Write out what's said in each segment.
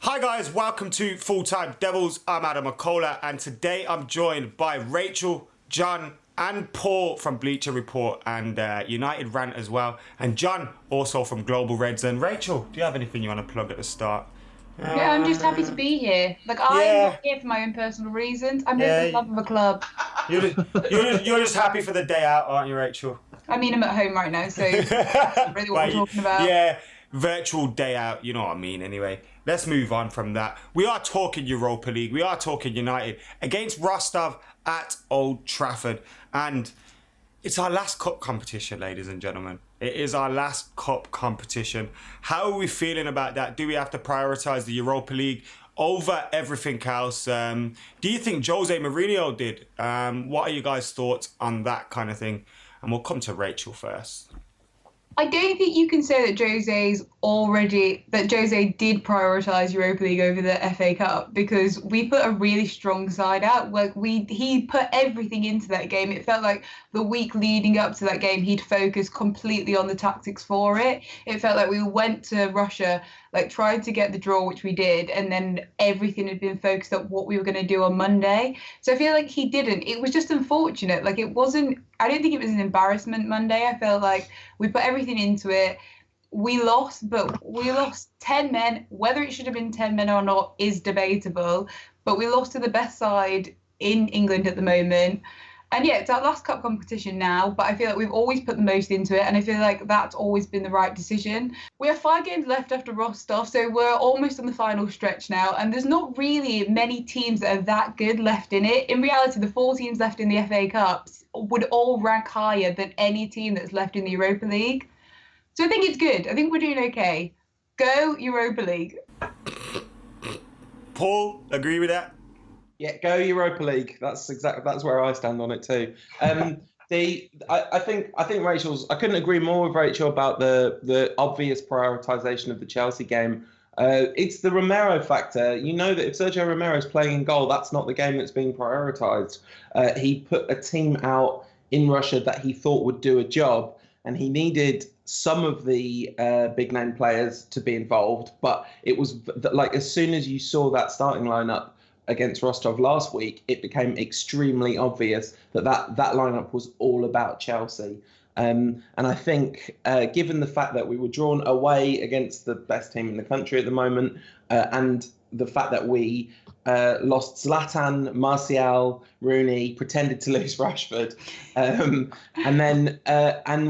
Hi guys, welcome to Full Time Devils. I'm Adam McCullough, and today I'm joined by Rachel, John, and Paul from Bleacher Report and United Rant as well, and John also from Global Reds. And Rachel, do you have anything you want to plug at the start? Yeah, I'm just happy to be here. Like, I'm not here for my own personal reasons. I'm here for the love of a club. You're just happy for the day out, aren't you, Rachel? I mean, I'm at home right now, so that's really what we're talking about. Yeah, virtual day out, you know what I mean. Anyway, let's move on from that. We are talking Europa League. We are talking United against Rostov at Old Trafford. And it's our last cup competition, ladies and gentlemen. It is our last cup competition. How are we feeling about that? Do we have to prioritise the Europa League over everything else? Do you think Jose Mourinho did? What are you guys' thoughts on that kind of thing? And we'll come to Rachel first. I don't think you can say that Jose did prioritise Europa League over the FA Cup, because we put a really strong side out. Like, he put everything into that game. It felt like the week leading up to that game, he'd focused completely on the tactics for it. It felt like we went to Russia, like, tried to get the draw, which we did, and then everything had been focused on what we were going to do on Monday. So I feel like he didn't. It was just unfortunate. Like, I don't think it was an embarrassment Monday. I felt like we put everything into it. We lost, but we lost 10 men. Whether it should have been 10 men or not is debatable, but we lost to the best side in England at the moment. And yeah, it's our last cup competition now, but I feel like we've always put the most into it, and I feel like that's always been the right decision. We have 5 games left after Rostov, so we're almost on the final stretch now, and there's not really many teams that are that good left in it. In reality, the 4 teams left in the FA Cups would all rank higher than any team that's left in the Europa League. So I think it's good. I think we're doing okay. Go Europa League. Paul, agree with that? Yeah, go Europa League. That's where I stand on it too. I think Rachel's. I couldn't agree more with Rachel about the obvious prioritisation of the Chelsea game. It's the Romero factor. You know that if Sergio Romero's playing in goal, that's not the game that's being prioritised. He put a team out in Russia that he thought would do a job, and he needed some of the big name players to be involved. But it was like, as soon as you saw that starting lineup against Rostov last week, it became extremely obvious that lineup was all about Chelsea. And I think, given the fact that we were drawn away against the best team in the country at the moment, and the fact that we lost Zlatan, Martial, Rooney, pretended to lose Rashford, and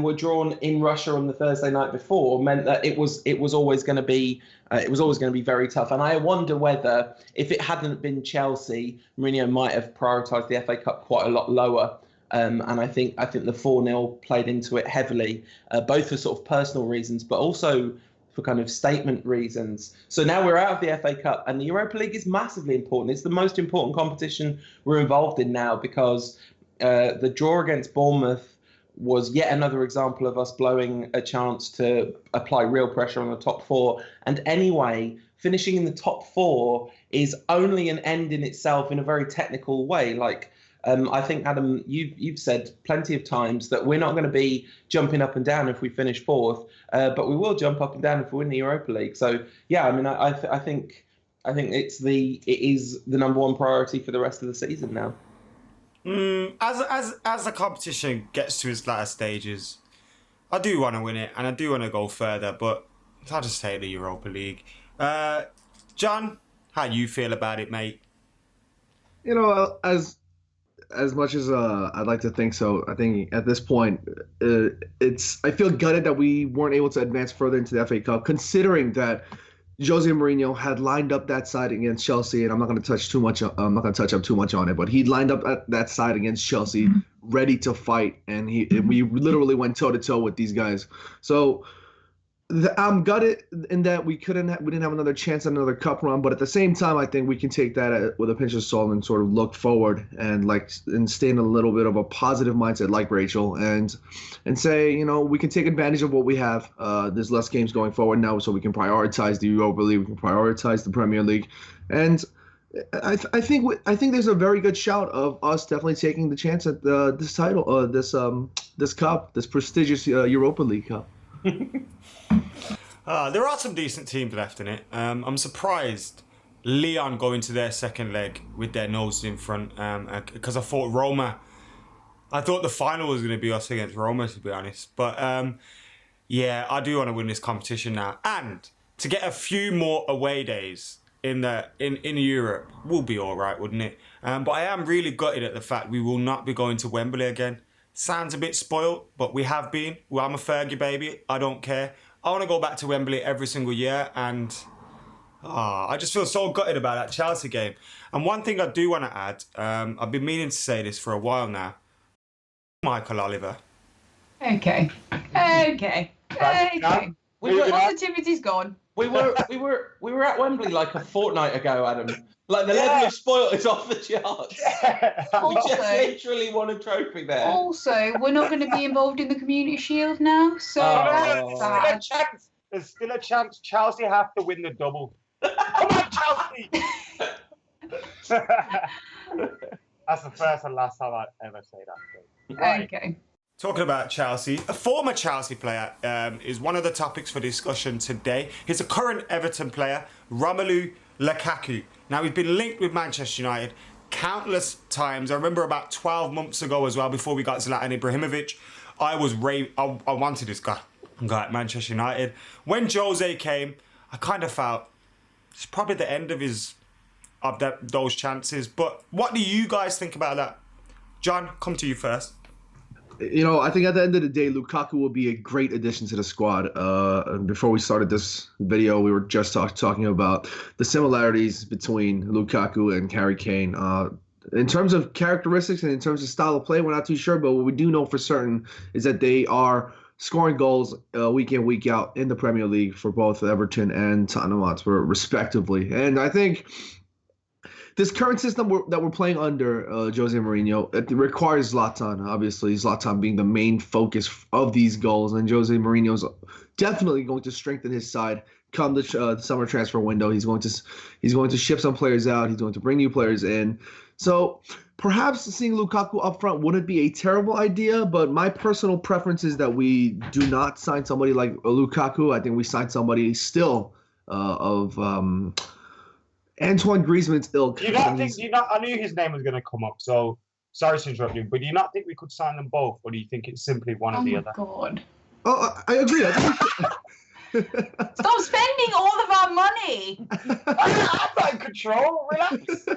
were drawn in Russia on the Thursday night before, meant that it was always going to be very tough. And I wonder whether, if it hadn't been Chelsea, Mourinho might have prioritised the FA Cup quite a lot lower. And I think the 4-0 played into it heavily, both for sort of personal reasons, but also for kind of statement reasons. So now we're out of the FA Cup, and the Europa League is massively important. It's the most important competition we're involved in now, because the draw against Bournemouth was yet another example of us blowing a chance to apply real pressure on the top 4. And anyway, finishing in the top 4 is only an end in itself in a very technical way. Like, I think, Adam, you've said plenty of times that we're not going to be jumping up and down if we finish 4th, but we will jump up and down if we win the Europa League. So yeah, I mean, I think it is the number 1 priority for the rest of the season now. As the competition gets to its latter stages, I do want to win it, and I do want to go further, but I'll just say the Europa League. John, how do you feel about it, mate? You know, as much as I'd like to think so, I think at this point, I feel gutted that we weren't able to advance further into the FA Cup, considering that Jose Mourinho had lined up that side against Chelsea, and I'm not going to touch up too much on it, but he lined up that side against Chelsea, ready to fight, and we literally went toe to toe with these guys. So I'm gutted in that we didn't have another chance at another cup run, but at the same time, I think we can take that with a pinch of salt and sort of look forward and stay in a little bit of a positive mindset, like Rachel, and say, you know, we can take advantage of what we have. There's less games going forward now, so we can prioritize the Europa League, we can prioritize the Premier League, and I think there's a very good shout of us definitely taking the chance at this title, this cup, this prestigious Europa League cup. There are some decent teams left in it. I'm surprised Leon go into their second leg with their noses in front because I thought the final was going to be us against Roma, to be honest. But yeah, I do want to win this competition now. And to get a few more away days in Europe will be all right, wouldn't it? But I am really gutted at the fact we will not be going to Wembley again. Sounds a bit spoiled, but we have been. Well, I'm a Fergie baby. I don't care. I want to go back to Wembley every single year, and I just feel so gutted about that Chelsea game. And one thing I do want to add, I've been meaning to say this for a while now. Michael Oliver. Okay. Positivity's gone. We were at Wembley like a fortnight ago, Adam. Like the level of spoil is off the charts. We just literally won a trophy there. Also, we're not going to be involved in the Community Shield now, so that's sad. There's still a chance Chelsea have to win the double. Come on, Chelsea! That's the first and last time I ever say that. Right. Okay. Talking about Chelsea, a former Chelsea player is one of the topics for discussion today. He's a current Everton player, Romelu Lukaku. Now, he's been linked with Manchester United countless times. I remember about 12 months ago as well, before we got Zlatan Ibrahimovic, I wanted this guy at Manchester United. When Jose came, I kind of felt it's probably the end of those chances. But what do you guys think about that? John, come to you first. I think at the end of the day, Lukaku will be a great addition to the squad. Before we started this video, we were just talking about the similarities between Lukaku and Harry Kane. In terms of characteristics and in terms of style of play, we're not too sure, but what we do know for certain is that they are scoring goals week in, week out in the Premier League for both Everton and Tottenham Hotspur, respectively. And I think this current system that we're playing under Jose Mourinho, it requires Zlatan, obviously, Zlatan being the main focus of these goals. And Jose Mourinho's definitely going to strengthen his side come the summer transfer window. He's going to ship some players out. He's going to bring new players in. So perhaps seeing Lukaku up front wouldn't be a terrible idea, but my personal preference is that we do not sign somebody like Lukaku. I think we sign somebody still of Antoine Griezmann's ilk. I knew his name was going to come up, so sorry to interrupt you, but do you not think we could sign them both, or do you think it's simply one or the other? Oh, my God. Oh, I agree. Stop spending all of our money. I'm not in control. Relax.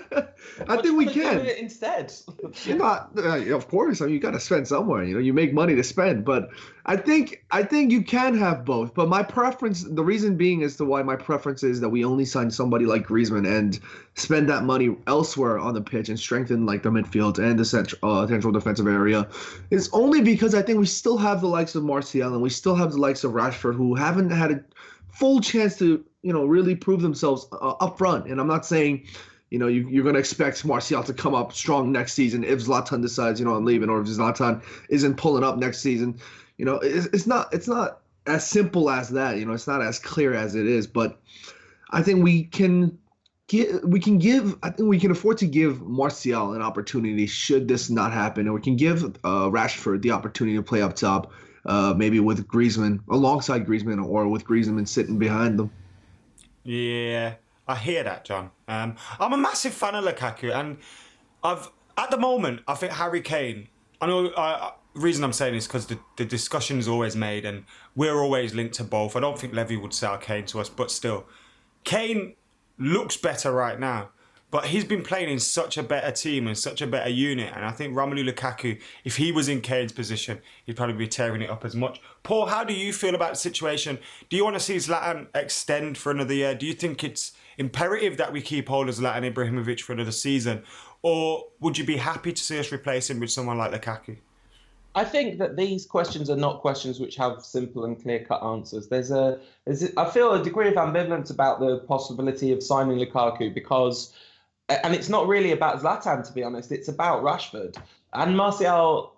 I think we can. Do it instead. Of course. I mean, you got to spend somewhere. You make money to spend. But I think you can have both. But my preference, the reason being as to why my preference is that we only sign somebody like Griezmann and spend that money elsewhere on the pitch and strengthen like the midfield and the central defensive area, is only because I think we still have the likes of Martial and we still have the likes of Rashford who haven't had a full chance to really prove themselves up front. And I'm not saying you're going to expect Martial to come up strong next season if Zlatan decides I'm leaving, or if Zlatan isn't pulling up next season. It's not as simple as that. It's not as clear as it is. But I think we can afford to give Martial an opportunity should this not happen, and we can give Rashford the opportunity to play up top. Maybe with Griezmann, alongside Griezmann, or with Griezmann sitting behind them. Yeah, I hear that, John. I'm a massive fan of Lukaku, and at the moment, I think Harry Kane, I know the reason I'm saying this is because the discussion is always made, and we're always linked to both. I don't think Levy would sell Kane to us, but still, Kane looks better right now. But he's been playing in such a better team and such a better unit. And I think Romelu Lukaku, if he was in Kane's position, he'd probably be tearing it up as much. Paul, how do you feel about the situation? Do you want to see Zlatan extend for another year? Do you think it's imperative that we keep hold of Zlatan Ibrahimovic for another season? Or would you be happy to see us replace him with someone like Lukaku? I think that these questions are not questions which have simple and clear-cut answers. I feel a degree of ambivalence about the possibility of signing Lukaku because... And it's not really about Zlatan, to be honest. It's about Rashford and Martial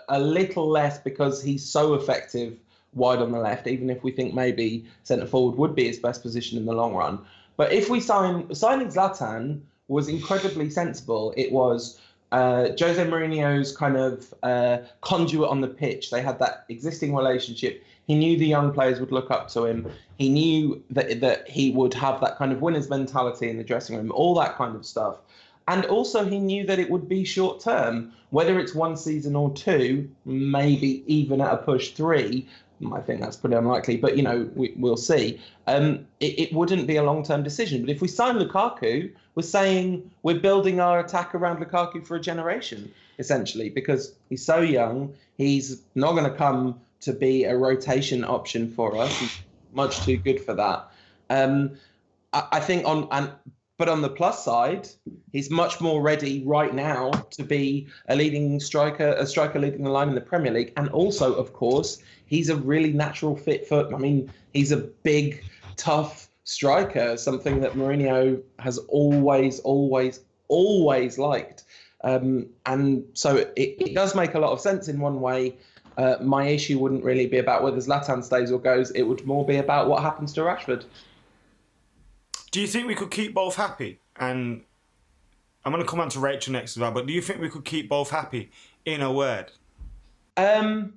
a little less because he's so effective wide on the left, even if we think maybe centre forward would be his best position in the long run. But if we signing Zlatan was incredibly sensible. It was Jose Mourinho's kind of conduit on the pitch. They had that existing relationship. He knew the young players would look up to him. He knew that he would have that kind of winner's mentality in the dressing room, all that kind of stuff. And also he knew that it would be short term, whether it's 1 season or 2, maybe even at a push 3. I think that's pretty unlikely, but, we'll see. It wouldn't be a long-term decision. But if we sign Lukaku, we're saying we're building our attack around Lukaku for a generation, essentially, because he's so young. He's not going to come to be a rotation option for us. He's much too good for that. I think but on the plus side, he's much more ready right now to be a striker leading the line in the Premier League. And also, of course, he's a really natural fit for, he's a big, tough striker, something that Mourinho has always liked. And so it does make a lot of sense in one way. My issue wouldn't really be about whether Zlatan stays or goes. It would more be about what happens to Rashford. Do you think we could keep both happy? And I'm going to come on to Rachel next as well, but do you think we could keep both happy in a word? I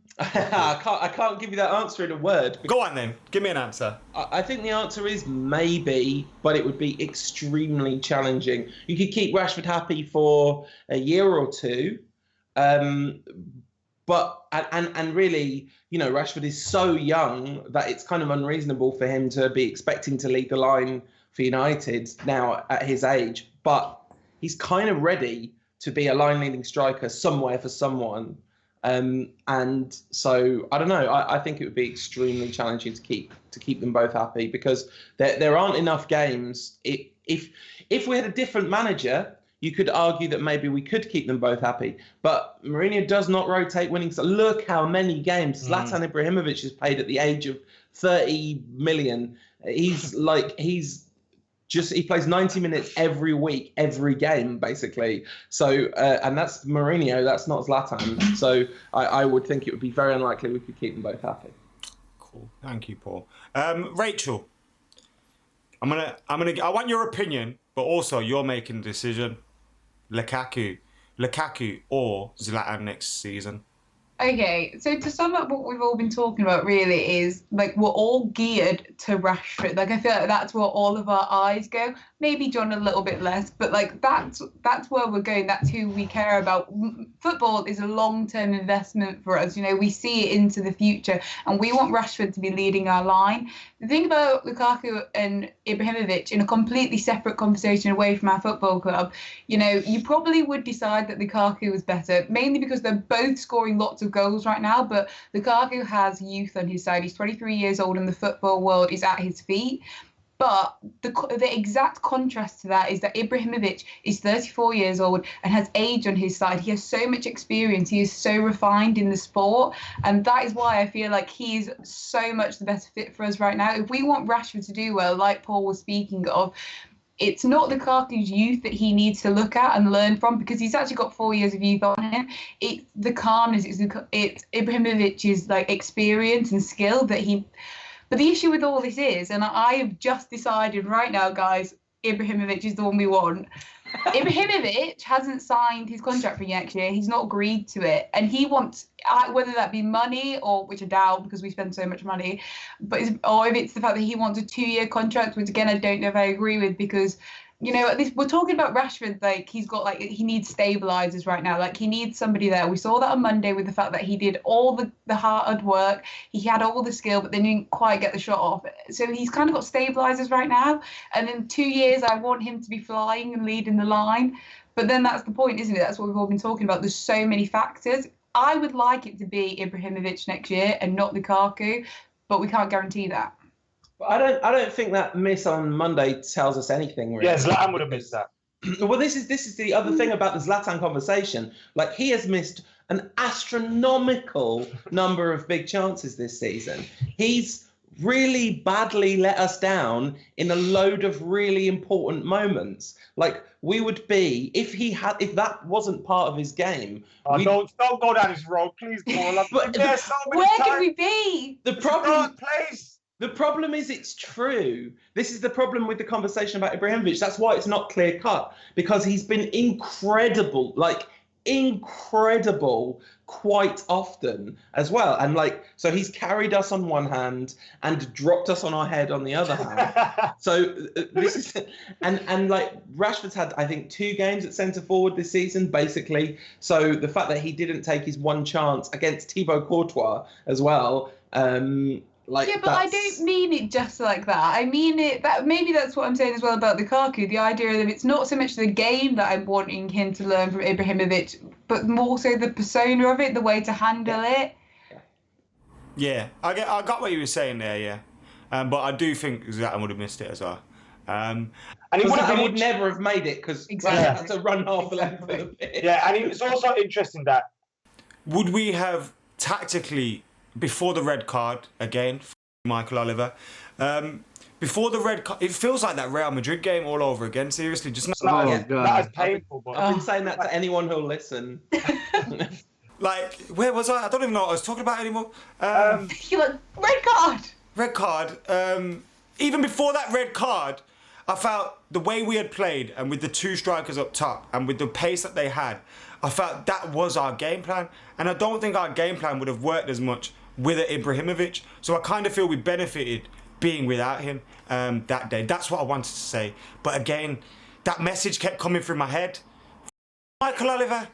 can't give you that answer in a word. Go on then, give me an answer. I think the answer is maybe, but it would be extremely challenging. You could keep Rashford happy for a year or 2, but really, Rashford is so young that it's kind of unreasonable for him to be expecting to lead the line for United now at his age. But he's kind of ready to be a line-leading striker somewhere for someone. And so I don't know. I think it would be extremely challenging to keep them both happy, because there aren't enough games. If we had a different manager, you could argue that maybe we could keep them both happy. But Mourinho does not rotate winning. So look how many games Zlatan Ibrahimovic has played at the age of 30 million. He plays 90 minutes every week, every game, basically. So, and that's Mourinho, that's not Zlatan. So I would think it would be very unlikely we could keep them both happy. Cool. Thank you, Paul. Rachel, I want your opinion, but also you're making the decision. Lukaku or Zlatan next season. Okay, so to sum up what we've all been talking about really is, we're all geared to Rashford. I feel like that's where all of our eyes go. Maybe John a little bit less, but that's where we're going. That's who we care about. Football is a long-term investment for us. We see it into the future, and we want Rashford to be leading our line. The thing about Lukaku and Ibrahimovic, in a completely separate conversation away from our football club, you probably would decide that Lukaku was better, mainly because they're both scoring lots of goals right now, but Lukaku has youth on his side. He's 23 years old and the football world is at his feet. But the exact contrast to that is that Ibrahimovic is 34 years old and has age on his side. He has so much experience. He is so refined in the sport. And that is why I feel like he is so much the better fit for us right now. If we want Rashford to do well, like Paul was speaking of, it's not Lukaku's youth that he needs to look at and learn from, because he's actually got 4 years of youth on him. It's the calmness, it's Ibrahimovic's experience and skill that he... But the issue with all this is, and I have just decided right now, guys, Ibrahimovic is the one we want. Ibrahimovic hasn't signed his contract for next year. He's not agreed to it. And he wants, whether that be money, or which I doubt because we spend so much money, or if it's the fact that he wants a 2-year contract, which again, I don't know if I agree with, because we're talking about Rashford, he needs stabilizers right now. He needs somebody there. We saw that on Monday with the fact that he did all the hard work. He had all the skill, but then he didn't quite get the shot off. So he's kind of got stabilizers right now. And in 2 years, I want him to be flying and leading the line. But then that's the point, isn't it? That's what we've all been talking about. There's so many factors. I would like it to be Ibrahimovic next year and not Lukaku, but we can't guarantee that. I don't think that miss on Monday tells us anything, really. Yeah, Zlatan would have missed that. Well, this is the other thing about the Zlatan conversation. He has missed an astronomical number of big chances this season. He's really badly let us down in a load of really important moments. We would be, if that wasn't part of his game. Don't go down this road, please, Paul. Where can we be? The problem is it's true. This is the problem with the conversation about Ibrahimovic. That's why it's not clear cut, because he's been incredible. incredible quite often as well. And so he's carried us on one hand and dropped us on our head on the other hand. So this is, and Rashford's had, I think, 2 games at centre forward this season, basically. So the fact that he didn't take his one chance against Thibaut Courtois as well, yeah, but I don't mean it just like that. I mean it. Maybe that's what I'm saying as well about Lukaku. The idea that it's not so much the game that I'm wanting him to learn from Ibrahimovic, but more so the persona of it, the way to handle it. Yeah, I got what you were saying there. Yeah, but I do think Zlatan would have missed it as well. And he would never have made it because he had to run half the length of the pitch. Yeah, and it's also interesting that would we have tactically. Before the red card, again, Michael Oliver. Before the red card, it feels like that Real Madrid game all over again. Seriously, just not as painful. But I've been saying that to anyone who'll listen. Where was I? I don't even know what I was talking about anymore. You're like, red card! Red card. Even before that red card, I felt the way we had played and with the 2 strikers up top and with the pace that they had, I felt that was our game plan. And I don't think our game plan would have worked as much with Ibrahimovic. So I kind of feel we benefited being without him that day. That's what I wanted to say. But again, that message kept coming through my head. Michael Oliver.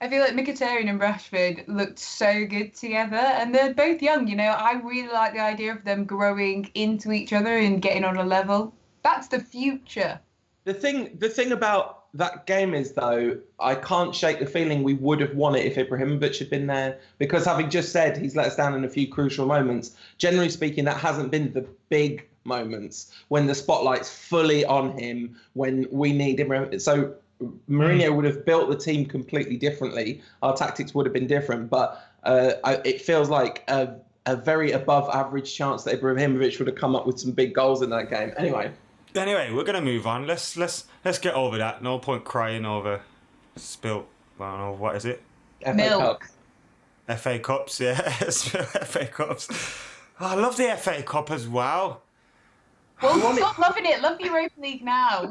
I feel like Mkhitaryan and Rashford looked so good together, and they're both young. I really like the idea of them growing into each other and getting on a level. That's the future. The thing about that game is, though, I can't shake the feeling we would have won it if Ibrahimovic had been there. Because having just said he's let us down in a few crucial moments, generally speaking, that hasn't been the big moments when the spotlight's fully on him, when we need him. So Mourinho would have built the team completely differently. Our tactics would have been different. But it feels like a very above average chance that Ibrahimovic would have come up with some big goals in that game. Anyway, we're gonna move on. Let's get over that. No point crying over spilt. I don't know, what is it? Milk. FA Cups, yeah. FA Cups. Oh, I love the FA Cup as well. Well, stop loving it. Love the Europa League now.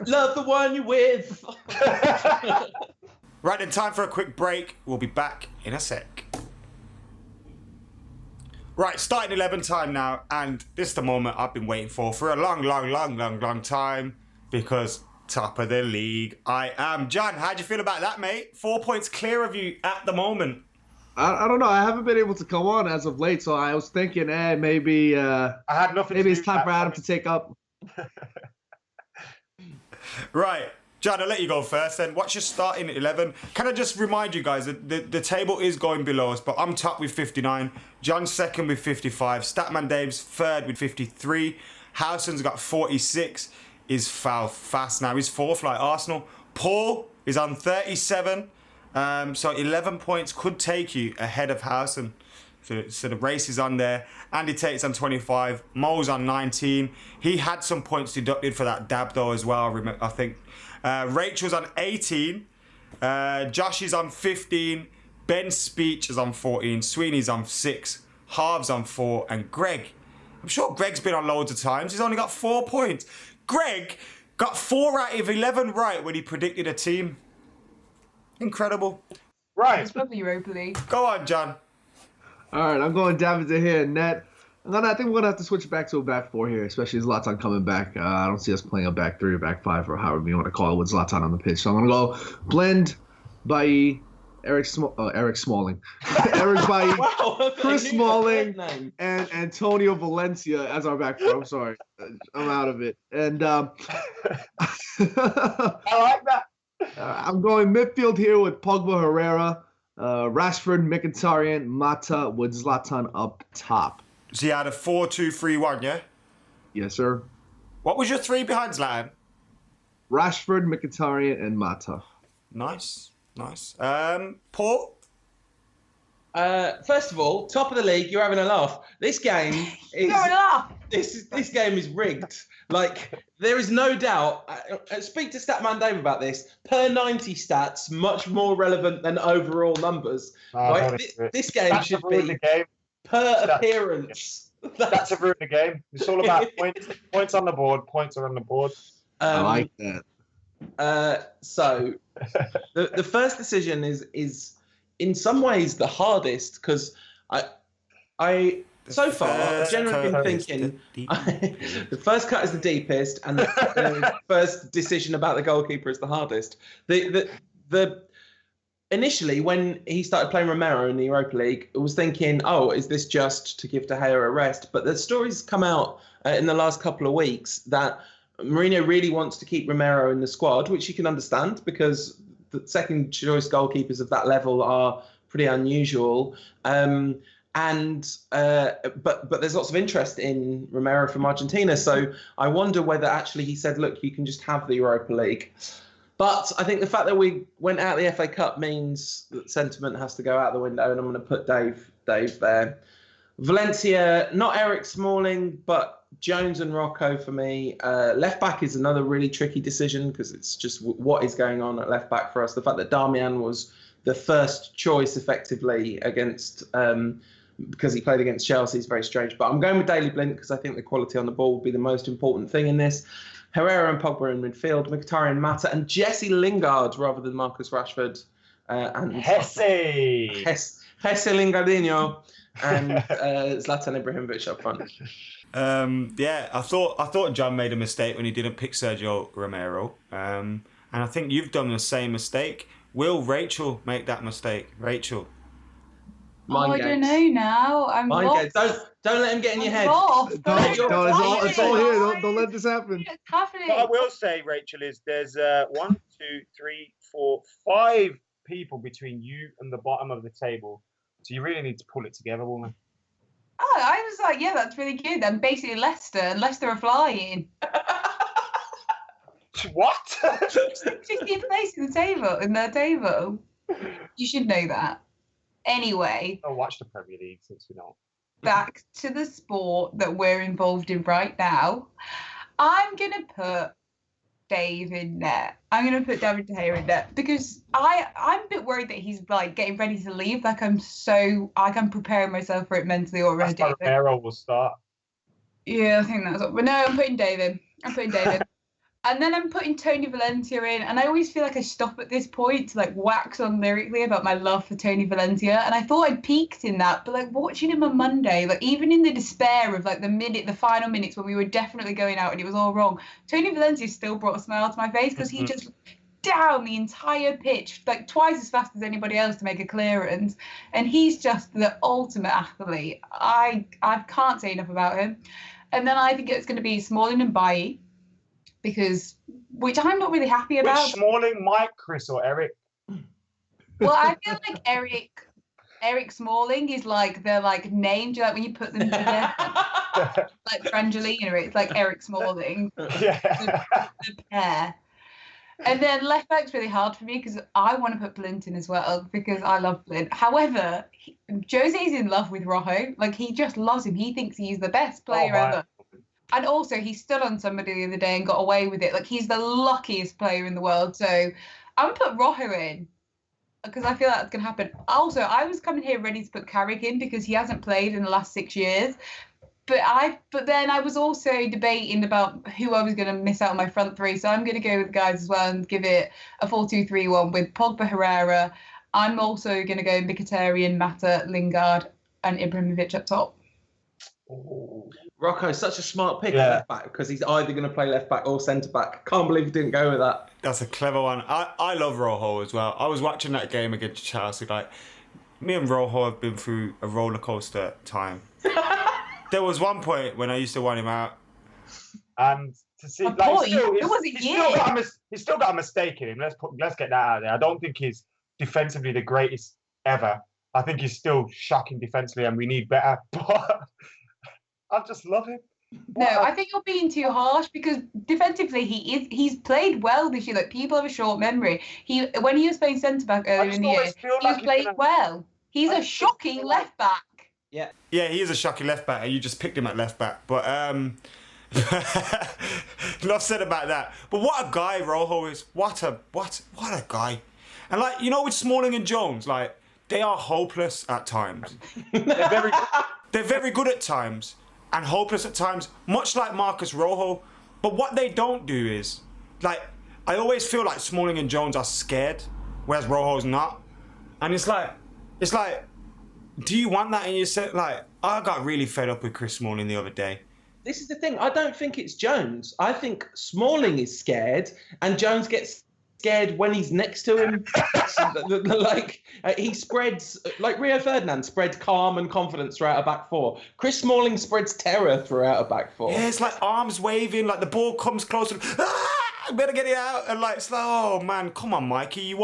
Love the one you're with. Right, then time for a quick break. We'll be back in a sec. Right, starting 11 time now, and this is the moment I've been waiting for a long time, because top of the league I am. John, how do you feel about that, mate? 4 points clear of you at the moment. I don't know. I haven't been able to come on as of late, so I was thinking, maybe I had nothing. Maybe it's time for Adam to take up. Right. John, I'll let you go first then. What's your starting 11? Can I just remind you guys that the table is going below us, but I'm top with 59. John's second with 55. Statman Dave's third with 53. Howson's got 46. Is foul fast now. He's fourth like Arsenal. Paul is on 37. So 11 points could take you ahead of Howson. So the race is on there. Andy Tate's on 25. Mo's on 19. He had some points deducted for that dab though as well, I think. Rachel's on 18. Josh is on 15. Ben Speech is on 14. Sweeney's on 6. Harv's on 4. And Greg. I'm sure Greg's been on loads of times. He's only got 4 points. Greg got 4 out of 11 right when he predicted a team. Incredible. Right. It's probably Europa League. Go on, John. All right, I'm going David De Gea, net. I think we're going to have to switch back to a back 4 here, especially with Zlatan coming back. I don't see us playing a back 3 or back 5 or however you want to call it with Zlatan on the pitch. So I'm going to go Blend, Bailly, Eric Smalling. Eric Bailly, Wow, Chris Smalling, and Antonio Valencia as our back 4. I'm sorry. I'm out of it. And I like that. I'm going midfield here with Pogba, Herrera, Rashford, Mkhitaryan, Mata with Zlatan up top. So you had a 4-2-3-1, yeah? Yes, sir. What was your 3 behind Zlatan? Rashford, Mkhitaryan, and Mata. Nice. Paul? First of all, top of the league, you're having a laugh. This game is You're a laugh. this game is rigged. Like, there is no doubt. Speak to Statman Dave about this. Per 90 stats, much more relevant than overall numbers. Right? This game should be the game. Per appearance. That's a ruin the game. It's all about points. Points on the board. Points are on the board. I like that. So the first decision is in some ways the hardest because I so far I've generally been thinking the first cut is the deepest and the first decision about the goalkeeper is the hardest. The initially when he started playing Romero in the Europa League, I was thinking, oh, is this just to give De Gea a rest? But the stories come out in the last couple of weeks that Mourinho really wants to keep Romero in the squad, which you can understand because the second choice goalkeepers of that level are pretty unusual. But there's lots of interest in Romero from Argentina. So I wonder whether actually he said, look, you can just have the Europa League. But I think the fact that we went out the FA Cup means that sentiment has to go out the window, and I'm going to put Dave there. Valencia, not Eric Smalling, but Jones and Rocco for me. Left back is another really tricky decision because it's just what is going on at left back for us. The fact that Darmian was the first choice effectively against because he played against Chelsea is very strange. But I'm going with Daley Blind because I think the quality on the ball will be the most important thing in this. Herrera and Pogba in midfield, Mkhitaryan and Mata, and Jesse Lingard rather than Marcus Rashford. And Jesse Lingardinho and Zlatan Ibrahimovic up front. I thought John made a mistake when he didn't pick Sergio Romero. And I think you've done the same mistake. Will Rachel make that mistake? Rachel. I don't know now. I'm lost. Don't let him get in your head. It's all here. Don't let this happen. What's happening? What I will say, Rachel, is there's 1, 2, 3, 4, 5 people between you and the bottom of the table. So you really need to pull it together, woman. Oh, I was like, yeah, that's really good. And basically Leicester are flying. What? 15th place in their table. You should know that. Anyway. I'll watch the Premier League since we know. Back to the sport that we're involved in right now. I'm going to put Dave in net. I'm going to put David De Gea in net because I'm a bit worried that he's like getting ready to leave. Like I'm preparing myself for it mentally already. That's how Romero will start. Yeah, I think that's what. But no, I'm putting David. And then I'm putting Tony Valencia in, and I always feel like I stop at this point to like wax on lyrically about my love for Tony Valencia, and I thought I'd peaked in that, but like watching him on Monday, like even in the despair of like the final minutes when we were definitely going out and it was all wrong, Tony Valencia still brought a smile to my face because he just down the entire pitch like twice as fast as anybody else to make a clearance, and he's just the ultimate athlete. I can't say enough about him. And then I think it's going to be Smalling and Bailly. Which I'm not really happy about. Which Smalling, Mike, Chris, or Eric? Well, I feel like Eric Smalling is like the like name. Do you like when you put them together? Like Brangelina, it's like Eric Smalling. Yeah. The pair. And then left back's really hard for me because I want to put Blint in as well because I love Blint. However, Jose's in love with Rojo. Like he just loves him. He thinks he's the best player ever. And also, he stood on somebody the other day and got away with it. Like, he's the luckiest player in the world. So, I'm going to put Rojo in because I feel that's going to happen. Also, I was coming here ready to put Carrick in because he hasn't played in the last 6 years. But then I was also debating about who I was going to miss out on my front three. So, I'm going to go with the guys as well and give it a 4-2-3-1 with Pogba, Herrera. I'm also going to go Mkhitaryan, Mata, Lingard, and Ibrahimovic up top. Ooh. Rocco's such a smart pick at left back because he's either going to play left back or centre back. Can't believe he didn't go with that. That's a clever one. I love Rojo as well. I was watching that game against Chelsea. Like, me and Rojo have been through a roller coaster time. There was one point when I used to want him out. And to see, he's still got a mistake in him. Let's get that out of there. I don't think he's defensively the greatest ever. I think he's still shocking defensively, and we need better. But I just love him. No, I think you're being too harsh because defensively he's played well this year. Like people have a short memory. When he was playing centre back earlier in the year, he was playing well. He's a shocking left back. Yeah, he is a shocking left back, and you just picked him at left back. But enough said about that. But what a guy Rojo is. What a guy. And like with Smalling and Jones, like they are hopeless at times. They're very good at times. And hopeless at times, much like Marcus Rojo. But what they don't do is, like, I always feel like Smalling and Jones are scared, whereas Rojo's not. And it's like, do you want that in your set? Like, I got really fed up with Chris Smalling the other day. This is the thing. I don't think it's Jones. I think Smalling is scared, and Jones gets scared when he's next to him. He spreads, like Rio Ferdinand spread calm and confidence throughout a back four. Chris Smalling spreads terror throughout a back four. Yeah, it's like arms waving, like the ball comes closer. Better get it out. And like, it's like, oh man, come on, Mikey. You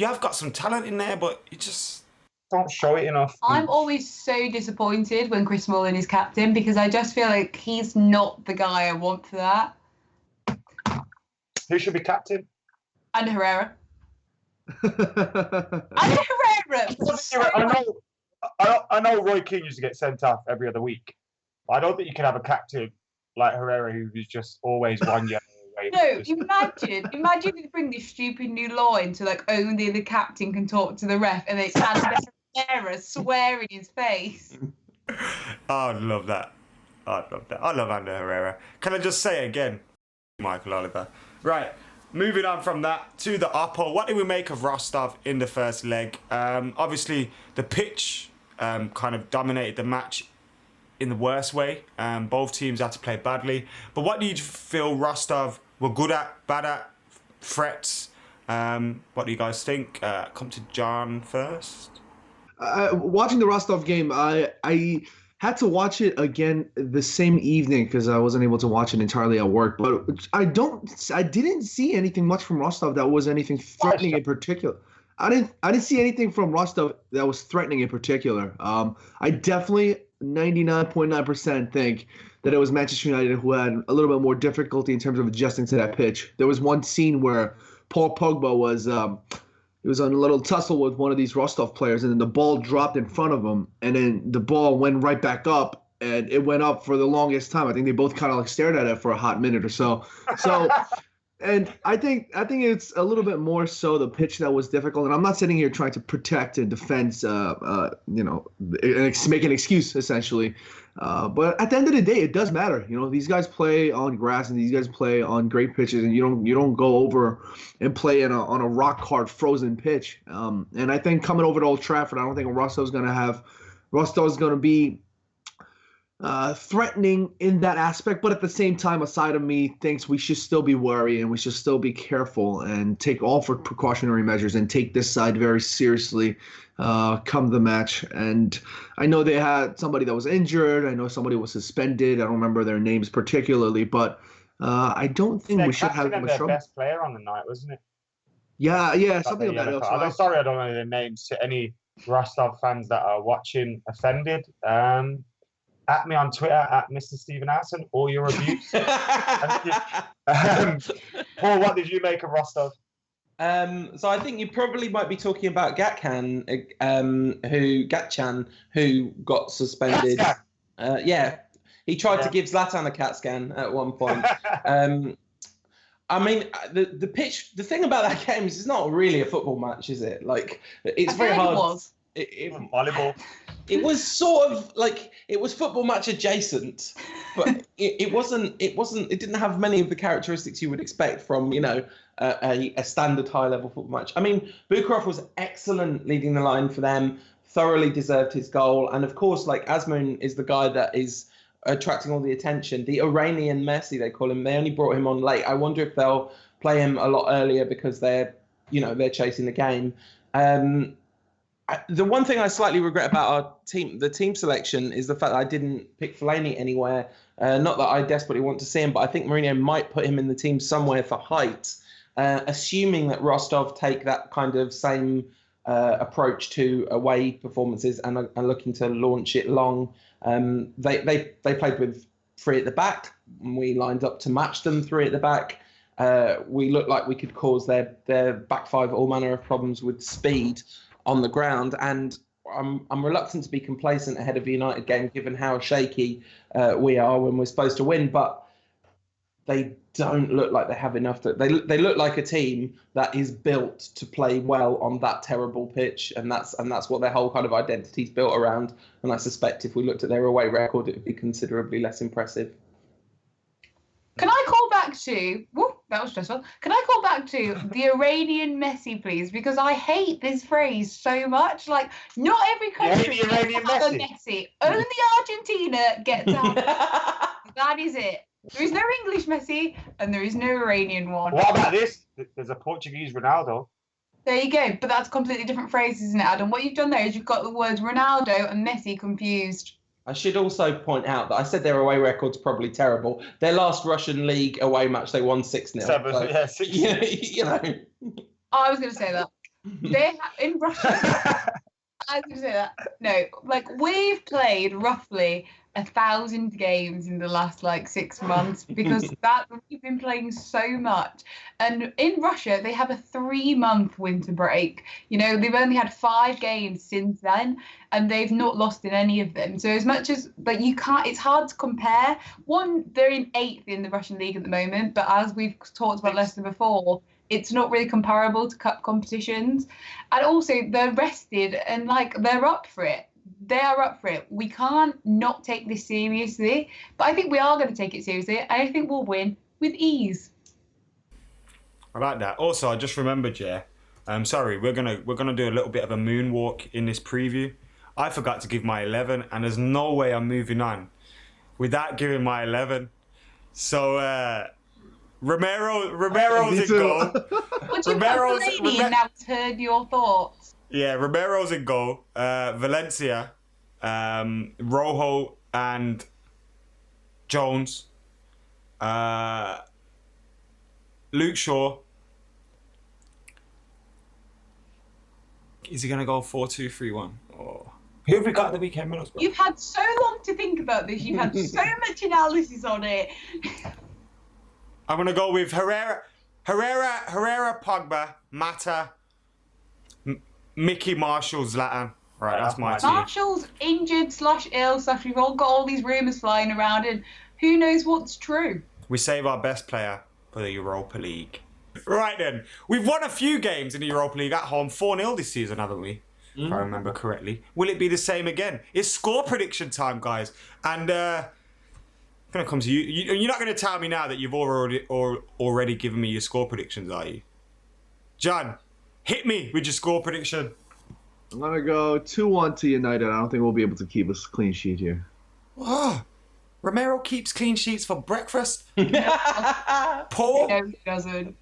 have got some talent in there, but you just don't show it enough. I'm always so disappointed when Chris Smalling is captain because I just feel like he's not the guy I want for that. Who should be captain? Ander Herrera. Ander Herrera. I know Roy Keane used to get sent off every other week. I don't think you can have a captain like Herrera who's just always 1 year away. No, imagine we bring this stupid new law into like only the captain can talk to the ref and it's Ander Herrera swearing in his face. I'd love that. I love Ander Herrera. Can I just say it again? Michael Oliver. Right. Moving on from that to the Oppo. What did we make of Rostov in the first leg? Obviously, the pitch kind of dominated the match in the worst way. Both teams had to play badly. But what do you feel Rostov were good at, bad at, threats? What do you guys think? Come to John first. Watching the Rostov game, I had to watch it again the same evening because I wasn't able to watch it entirely at work. But I didn't see anything much from Rostov that was anything threatening in particular. I didn't see anything from Rostov that was threatening in particular. I definitely 99.9% think that it was Manchester United who had a little bit more difficulty in terms of adjusting to that pitch. There was one scene where Paul Pogba was he was on a little tussle with one of these Rostov players, and then the ball dropped in front of him, and then the ball went right back up, and it went up for the longest time. I think they both kind of like stared at it for a hot minute or so. And I think it's a little bit more so the pitch that was difficult. And I'm not sitting here trying to protect and defend, make an excuse essentially. But at the end of the day, it does matter. These guys play on grass and these guys play on great pitches, and you don't go over and play on a rock hard frozen pitch. And I think coming over to Old Trafford, I don't think Rostov's going to be threatening in that aspect, but at the same time, a side of me thinks we should still be wary and we should still be careful and take all for precautionary measures and take this side very seriously come the match. And I know they had somebody that was injured. I know somebody was suspended. I don't remember their names particularly, but I don't think we should have their best player on the night, wasn't it? Yeah, something about that. I'm sorry, I don't know the names to any Rostov fans that are watching offended. At me on Twitter at Mr. Stephen Addison, all your abuse. Paul, what did you make of Rostov? So I think you probably might be talking about Gatchan, who got suspended. He tried to give Zlatan a CAT scan at one point. I mean, the pitch. The thing about that game is it's not really a football match, is it? Like, it's very hard. Volleyball. It was sort of like it was football match adjacent, but it wasn't. It didn't have many of the characteristics you would expect from a standard high level football match. I mean, Bukarov was excellent leading the line for them. Thoroughly deserved his goal, and of course, like Azmoun is the guy that is attracting all the attention. The Iranian Messi, they call him. They only brought him on late. I wonder if they'll play him a lot earlier because they're chasing the game. The one thing I slightly regret about our team, the team selection, is the fact that I didn't pick Fellaini anywhere. Not that I desperately want to see him, but I think Mourinho might put him in the team somewhere for height, assuming that Rostov take that kind of same approach to away performances and are looking to launch it long. They played with three at the back, and we lined up to match them three at the back. We looked like we could cause their back five all manner of problems with speed on the ground, and I'm reluctant to be complacent ahead of the United game, given how shaky we are when we're supposed to win. But they don't look like they have enough. They look like a team that is built to play well on that terrible pitch, and that's what their whole kind of identity is built around. And I suspect if we looked at their away record, it would be considerably less impressive. Can I call back to That was stressful. Can I call back to the Iranian Messi, please? Because I hate this phrase so much. Like, not every country hate the Iranian gets to have a Messi? Messi. Only Argentina gets to have That is it. There is no English Messi, and there is no Iranian one. What about this? There's a Portuguese Ronaldo. There you go. But that's completely different phrases, isn't it, Adam? What you've done there is you've got the words Ronaldo and Messi confused. I should also point out that I said their away record's probably terrible. Their last Russian league away match, they won 6-0. 6. You know. I was going to say that. In Russia, I was going to say that. No, like, we've played roughly 1,000 games in the last 6 months because we've been playing so much. And in Russia, they have a 3-month winter break. They've only had 5 games since then, and they've not lost in any of them. So as much as you can't, it's hard to compare. One, they're in 8th in the Russian league at the moment, but as we've talked about Leicester before, it's not really comparable to cup competitions. And also, they're rested and they're up for it. They are up for it. We can't not take this seriously, but I think we are going to take it seriously, and I think we'll win with ease. I like that. Also, I just remembered, sorry, we're gonna do a little bit of a moonwalk in this preview. I forgot to give my 11, and there's no way I'm moving on without giving my 11. So Romero's in goal. What do you got, lady? Now it's heard your thoughts. Yeah, Romero's in goal. Valencia, Rojo and Jones. Luke Shaw. Is he going to go 4-2-3-1? Or who have we got at the weekend, Middlesbrough? You've had so long to think about this. You've had so much analysis on it. I'm going to go with Herrera, Pogba, Mata, Mickey, Marshall, Zlatan. Right, that's my team. Marshall's injured /ill / we've all got all these rumours flying around, and who knows what's true. We save our best player for the Europa League. Right then, we've won a few games in the Europa League at home, 4-0 this season, haven't we? If I remember correctly. Will it be the same again? It's score prediction time, guys. And I'm going to come to you. You're not going to tell me now that you've already given me your score predictions, are you? John, hit me with your score prediction. I'm going to go 2-1 to United. I don't think we'll be able to keep a clean sheet here. Oh, Romero keeps clean sheets for breakfast? Paul? No, he doesn't.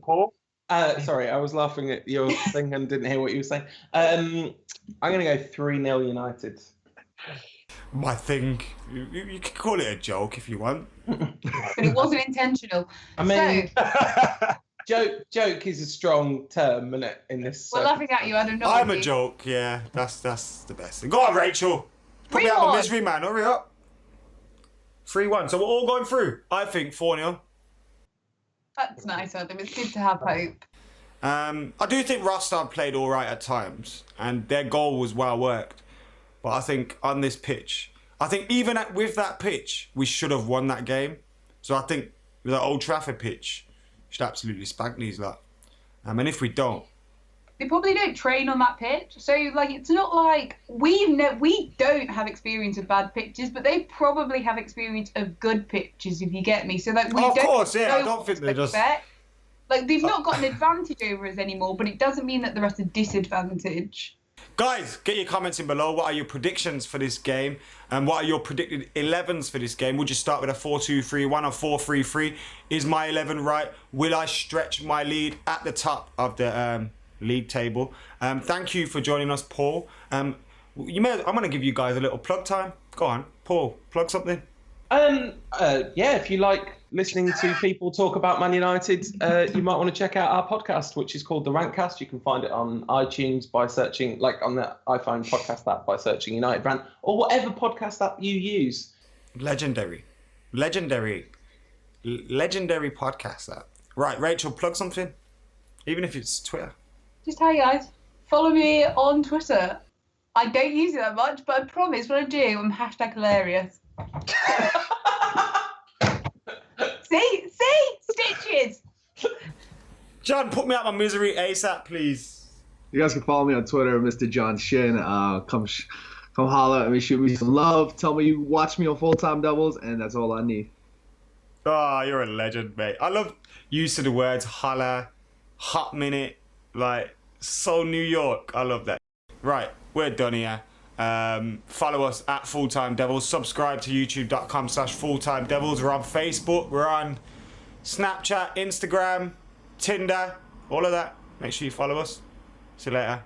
Paul? Sorry, I was laughing at your thing and didn't hear what you were saying. I'm going to go 3-0 United. My thing. You can call it a joke if you want. But it wasn't intentional. I mean, joke is a strong term, isn't it, in this? We're laughing at you, Adam. I'm a joke, yeah. That's the best. Go on, Rachel. Put me out of my misery, man. Hurry up. 3-1. So we're all going through. I think 4-0. That's nice, Adam. It's good to have hope. I do think Rostov played all right at times, and their goal was well worked. But I think on this pitch, even with that pitch, we should have won that game. So I think with the Old Trafford pitch, we should absolutely spank these lot. And if we don't, they probably don't train on that pitch, so it's not like we don't have experience of bad pitches, but they probably have experience of good pitches, if you get me. So we of don't course, yeah. know I don't think they're just they've not got an advantage over us anymore, but it doesn't mean that they're at a disadvantage. Guys, get your comments in below. What are your predictions for this game? And what are your predicted 11s for this game? Would you start with a 4-2-3-1 or 4-3-3? Is my 11 right? Will I stretch my lead at the top of the league table? Thank you for joining us, Paul. I'm going to give you guys a little plug time. Go on, Paul, plug something. If you like listening to people talk about Man United, you might want to check out our podcast, which is called The Rantcast. You can find it on iTunes by searching, on the iPhone podcast app by searching United Rant, or whatever podcast app you use. Legendary podcast app. Right, Rachel, plug something, even if it's Twitter. Just hi guys, follow me on Twitter. I don't use it that much, but I promise when I do, I'm #hilarious. See, stitches. John, put me out my misery ASAP, please. You guys can follow me on Twitter, Mr. John Shin. Come holler at me, shoot me some love. Tell me you watch me on Full Time Doubles, and that's all I need. Oh, you're a legend, mate. I love use of the words holla, hot minute, like so New York. I love that. Right, we're done here. Follow us at FullTimeDEVILS. Subscribe to youtube.com/FullTimeDEVILS. We're on Facebook. We're on Snapchat, Instagram, Tinder, all of that. Make sure you follow us. See you later.